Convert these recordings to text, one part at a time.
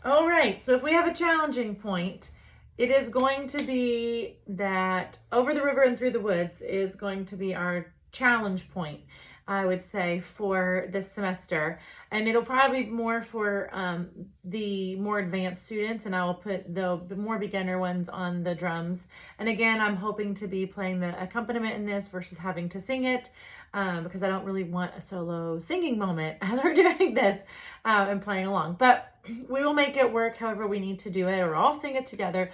All right, so if we have a challenging point, it is going to be that Over the River and Through the Woods is going to be our challenge point, I would say, for this semester. And it'll probably be more for the more advanced students, and I will put the more beginner ones on the drums. And again, I'm hoping to be playing the accompaniment in this versus having to sing it, because I don't really want a solo singing moment as we're doing this and playing along. But we will make it work however we need to do it, or all sing it together,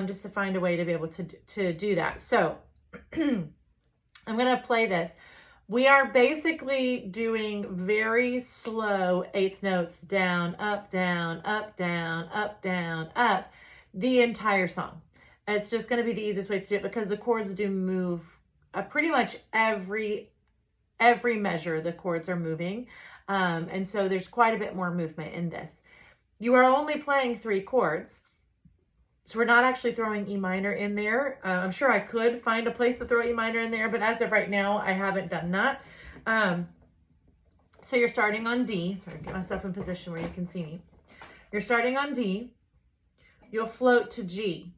just to find a way to be able to do that. So I'm going to play this. We are basically doing very slow eighth notes, down, up, down, up, down, up, down, up, the entire song. It's just going to be the easiest way to do it because the chords do move pretty much every measure. The chords are moving. And so there's quite a bit more movement in this. You are only playing 3 chords. So we're not actually throwing E minor in there. I'm sure I could find a place to throw E minor in there, but as of right now, I haven't done that. So you're starting on D. Sorry, get myself in position where you can see me. You're starting on D. You'll float to G.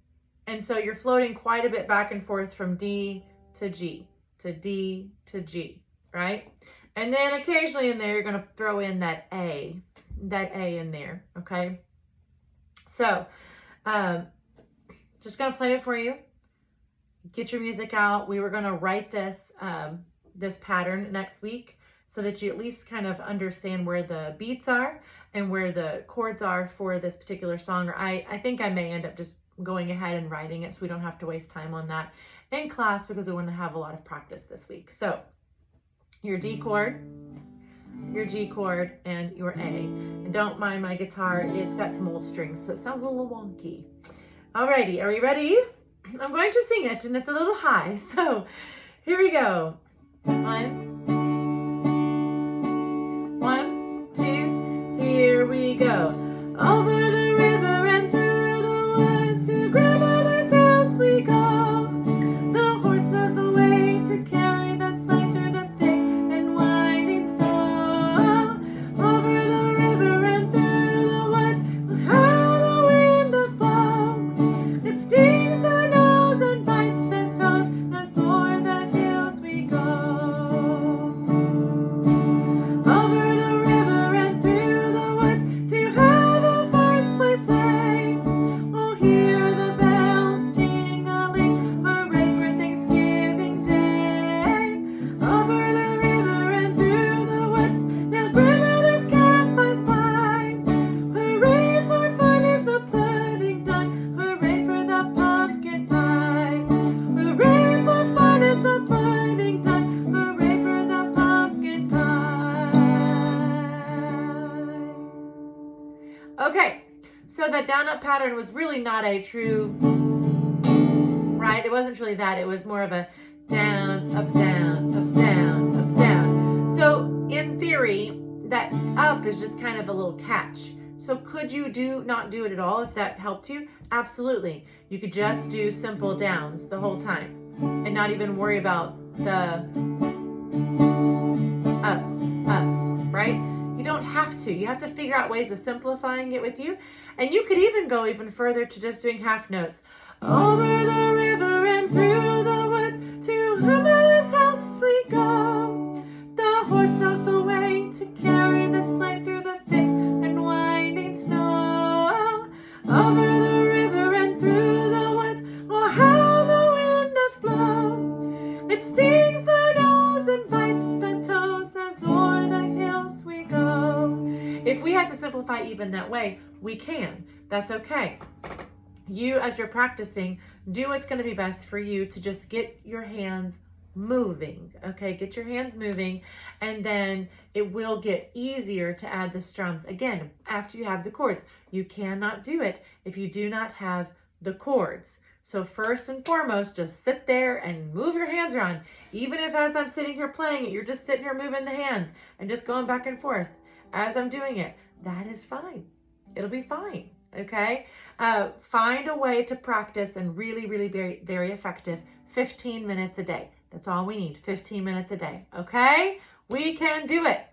And so you're floating quite a bit back and forth from D to G, to D to G, right? And then occasionally in there, you're going to throw in that A in there, okay? So, just going to play it for you. Get your music out. We were going to write this, this pattern next week so that you at least kind of understand where the beats are and where the chords are for this particular song. Or I think I may end up just going ahead and writing it so we don't have to waste time on that in class because we want to have a lot of practice this week. So, your D chord, your G chord, and your A. And don't mind my guitar, it's got some old strings, so it sounds a little wonky. Alrighty, are we ready? I'm going to sing it, and it's a little high, so here we go. 1, 2, here we go. Over the river and through the woods to grandmother's house we go. The horse knows the way to carry the sleigh through the thick and winding snow. Over the river and through the woods, how the wind doth blow. It stings the nose and bites the toes as o'er the hills we go. Over the river and through the woods to how the first we play. Oh, hear the bells ting-a-ling, hooray for Thanksgiving Day. Over the river and through the woods, now grandmother's cap I spy. Hooray for fun is the pudding done, hooray for the pumpkin pie. Hooray for fun is the pudding done, hooray for the pumpkin pie. Okay, so that down up pattern was really not a true, right? It wasn't really that. It was more of a down, up, down, up, down, up, down. So in theory, that up is just kind of a little catch. So could you not do it at all if that helped you? Absolutely. You could just do simple downs the whole time and not even worry about the up, right? You don't have to. You have to figure out ways of simplifying it with you. And you could even go even further to just doing half notes. Over the river and through the woods to grandmother's house we go. The horse knows the way to carry the sleigh through the thick and winding snow. Over the river and through the woods, oh how the wind doth blow. It stings the nose and bites the toes as o'er the hills we go. If we had to simplify even that way, we can. That's okay. You, as you're practicing, do what's going to be best for you to just get your hands moving, okay? Get your hands moving, and then it will get easier to add the strums. Again, after you have the chords, you cannot do it if you do not have the chords. So first and foremost, just sit there and move your hands around. Even if as I'm sitting here playing it, you're just sitting here moving the hands and just going back and forth as I'm doing it. That is fine. It'll be fine. Okay, find a way to practice and really, very, very effective 15 minutes a day. That's all we need, 15 minutes a day. Okay, we can do it.